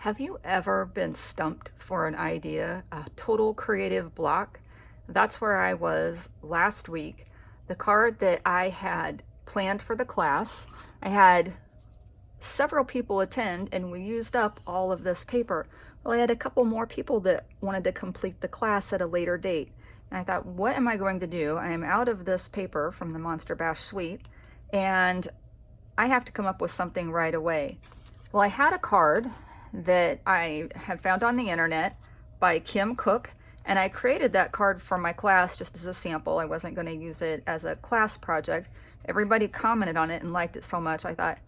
Have you ever been stumped for an idea, a total creative block? That's where I was last week. The card that I had planned for the class, I had several people attend and we used up all of this paper. Well, I had a couple more people that wanted to complete the class at a later date. And I thought, what am I going to do? I am out of this paper from the Monster Bash suite and I have to come up with something right away. Well, I had a card that I had found on the internet by Kim Cook, and I created that card for my class just as a sample. I wasn't going to use it as a class project. Everybody commented on it and liked it so much. I thought,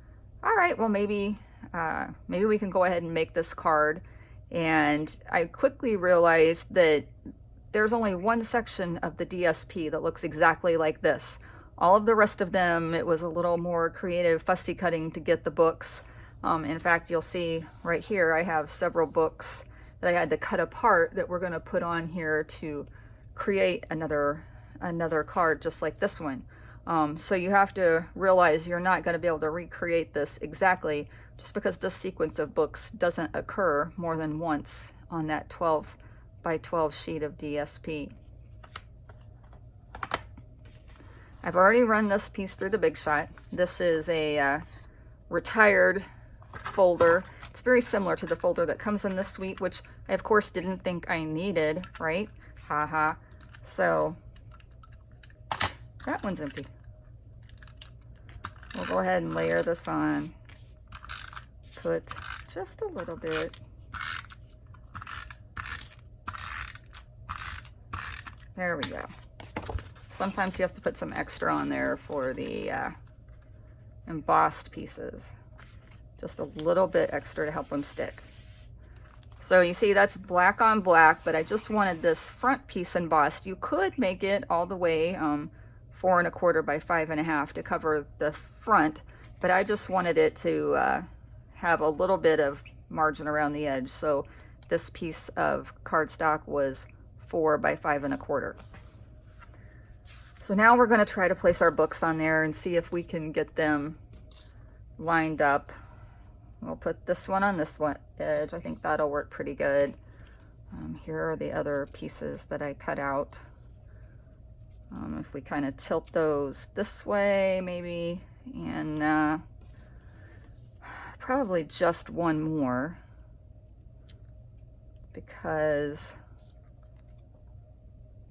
all right, well, maybe we can go ahead and make this card. And I quickly realized that there's only one section of the DSP that looks exactly like this. All of the rest of them, it was a little more creative, fussy cutting to get the books. In fact, you'll see right here, I have several books that I had to cut apart that we're going to put on here to create another card just like this one. So you have to realize you're not going to be able to recreate this exactly just because this sequence of books doesn't occur more than once on that 12 by 12 sheet of DSP. I've already run this piece through the Big Shot. This is a retired folder. It's very similar to the folder that comes in this suite, which I of course didn't think I needed, right? Haha. So that one's empty. We'll go ahead and layer this on. Put just a little bit. There we go. Sometimes you have to put some extra on there for the embossed pieces. Just a little bit extra to help them stick. So you see that's black on black, but I just wanted this front piece embossed. You could make it all the way 4 1/4 by 5 1/2 to cover the front, but I just wanted it to have a little bit of margin around the edge. So this piece of cardstock was 4 by 5 1/4. So now we're going to try to place our books on there and see if we can get them lined up. We'll put this one on this one edge. I think that'll work pretty good. Here are the other pieces that I cut out. If we kind of tilt those this way maybe, and probably just one more, because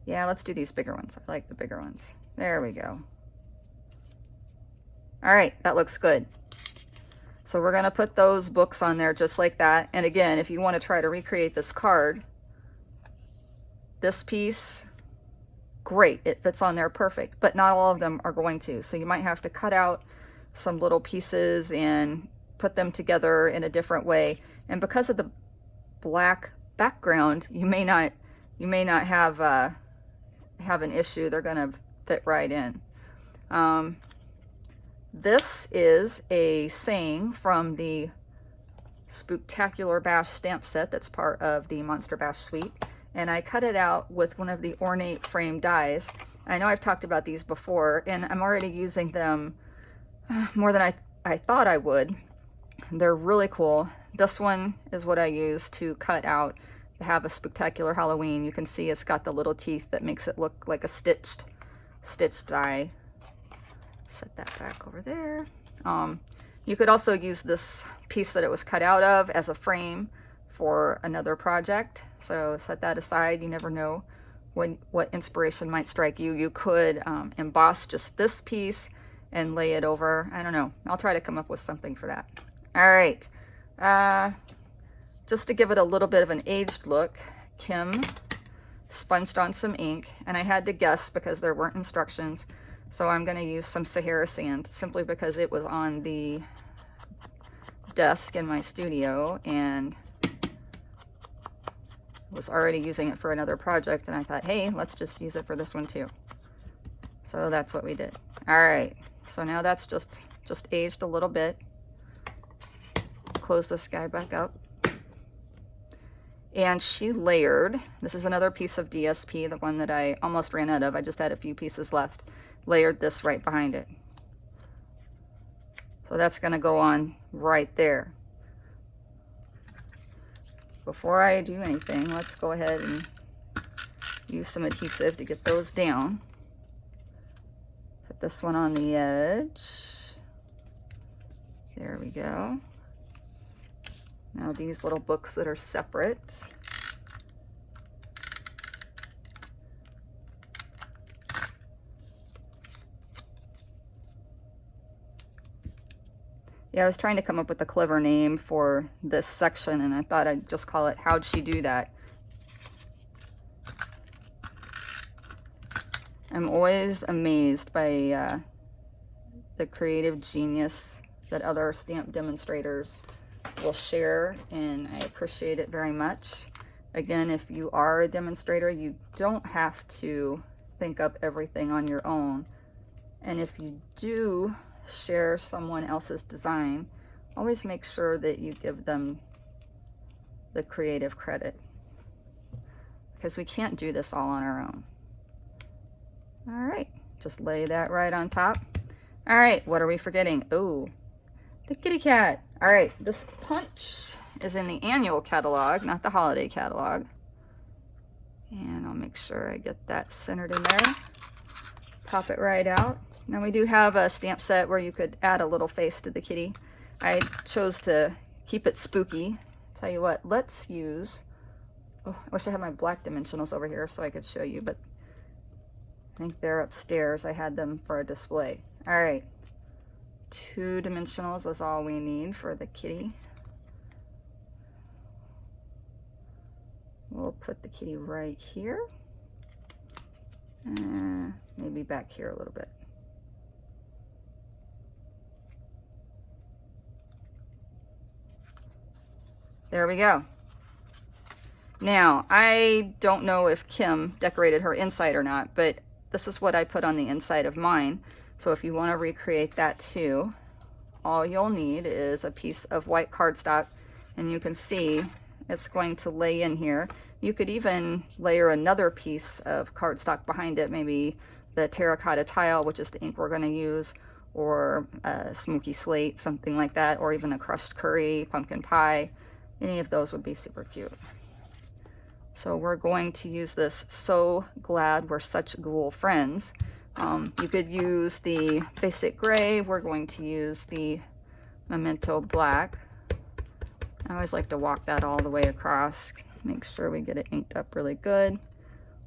yeah, let's do these bigger ones. I like the bigger ones. There we go. All right, that looks good. So we're going to put those books on there just like that. And again, if you want to try to recreate this card, this piece, great, it fits on there perfect, but not all of them are going to. So you might have to cut out some little pieces and put them together in a different way. And because of the black background, you may not have an issue. They're going to fit right in. This is a saying from the Spooktacular Bash stamp set that's part of the Monster Bash suite, and I cut it out with one of the ornate frame dies. I know I've talked about these before, and I'm already using them more than I thought I would. They're really cool. This one is what I use to cut out to have a Spooktacular Halloween. You can see it's got the little teeth that makes it look like a stitched die. Set that back over there. You could also use this piece that it was cut out of as a frame for another project. So set that aside. You never know what inspiration might strike you. You could emboss just this piece and lay it over. I don't know. I'll try to come up with something for that. All right. Just to give it a little bit of an aged look, Kim sponged on some ink, and I had to guess because there weren't instructions. So I'm going to use some Sahara sand simply because it was on the desk in my studio and was already using it for another project, and I thought, hey, let's just use it for this one too. So that's what we did. All right, so now that's just aged a little bit. Close this guy back up. And she layered, this is another piece of DSP, the one that I almost ran out of. I just had a few pieces left. Layered this right behind it. So that's going to go on right there. before I do anything, let's go ahead and use some adhesive to get those down. Put this one on the edge. There we go. Now these little books that are separate. Yeah, I was trying to come up with a clever name for this section, and I thought I'd just call it How'd She Do That? I'm always amazed by the creative genius that other stamp demonstrators will share, and I appreciate it very much. Again, if you are a demonstrator, you don't have to think up everything on your own. And if you do share someone else's design, always make sure that you give them the creative credit, because we can't do this all on our own. All right, just lay that right on top. All right, what are we forgetting? Oh, the kitty cat. All right, this punch is in the annual catalog, not the holiday catalog. And I'll make sure I get that centered in there. Pop it right out. Now we do have a stamp set where you could add a little face to the kitty. I chose to keep it spooky. Tell you what, let's use, oh, I wish I had my black dimensionals over here so I could show you, but I think they're upstairs. I had them for a display. All right, 2 dimensionals is all we need for the kitty. We'll put the kitty right here. Maybe back here a little bit. There we go. Now, I don't know if Kim decorated her inside or not, but this is what I put on the inside of mine. So if you want to recreate that too, all you'll need is a piece of white cardstock, and you can see it's going to lay in here. You could even layer another piece of cardstock behind it, maybe the terracotta tile, which is the ink we're going to use, or a smoky slate, something like that, or even a crushed curry, pumpkin pie. Any of those would be super cute. So we're going to use this So Glad We're Such Ghoul Friends. You could use the basic gray. We're going to use the Memento Black. I always like to walk that all the way across. Make sure we get it inked up really good.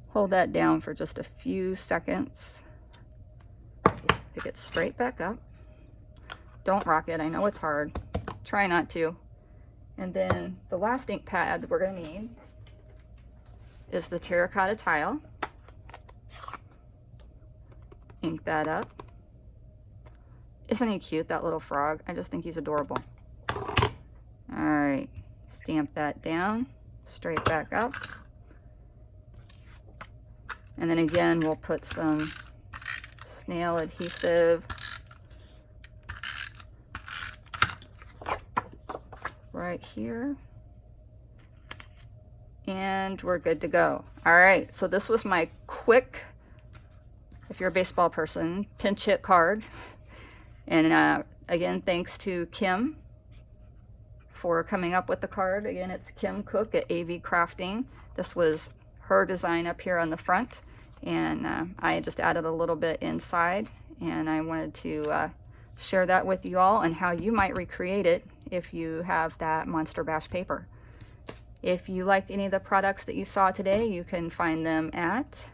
Hold that down for just a few seconds. Pick it straight back up. Don't rock it. I know it's hard. Try not to. And then the last ink pad that we're going to need is the terracotta tile. Ink that up. Isn't he cute, that little frog? I just think he's adorable. Alright, stamp that down, straight back up. And then again, we'll put some snail adhesive right here. And we're good to go. All right, so this was my quick, if you're a baseball person, pinch hit card. And again, thanks to Kim for coming up with the card. Again, it's Kim Cook at AV Crafting. This was her design up here on the front, and I just added a little bit inside, and I wanted to share that with you all and how you might recreate it if you have that Monster Bash paper. If you liked any of the products that you saw today, you can find them at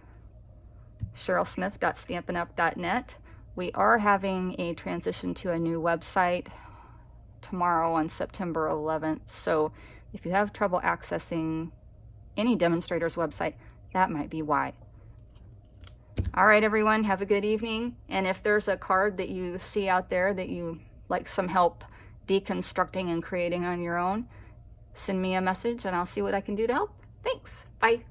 cherylsmith.stampinup.net. We are having a transition to a new website tomorrow on September 11th, so if you have trouble accessing any demonstrator's website, that might be why. All right, everyone, have a good evening. And if there's a card that you see out there that you like some help deconstructing and creating on your own, send me a message and I'll see what I can do to help. Thanks. Bye.